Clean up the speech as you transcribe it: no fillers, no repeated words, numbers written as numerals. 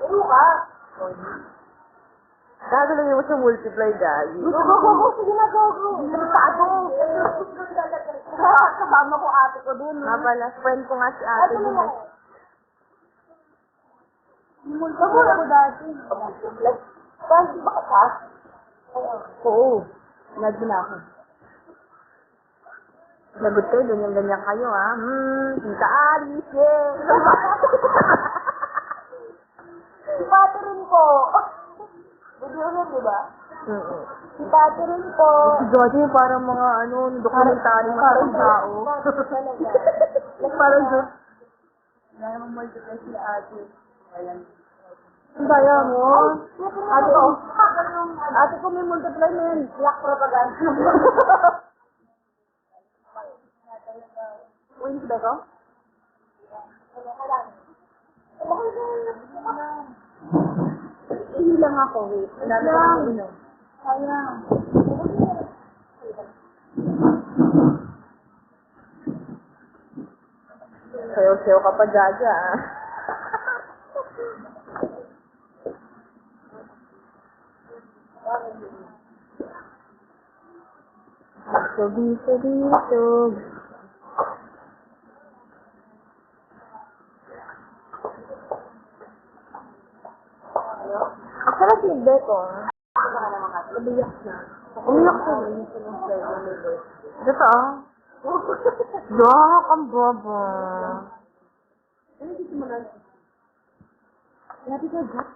Puro ka. Gagawin mo sa multiply, Daddy. Go. Sige na, go. Sado. Kasama ko ate ko dun. Nga pala, friend ko nga si ate Ate din. mo. Multiply ako dati. Saan ba ka? Oo. Nag na ako. Lagot kayo, ganyan-ganyan kayo, ha? Tita Alice, eh. Si Catherine po. Video yun, di ba? Si Catherine po. Si Daddy, parang mga, dokumentary mga tao. Parang doon. Kaya mo multiply si ate. Ayan. Ang daya mo. Ate ko. Ate ko may multiply na yun. Black propaganda. Wins ba ko? Ihilang ako, wait. Lang. Sayang. Sayo-sayo ka pa, Jaja, ha? Bisog. Sarap yung Beto. Umiyak na. Umiyak ko rin. Totoo? Yak, ang baba. Ano dito mo lang? Sabi ko,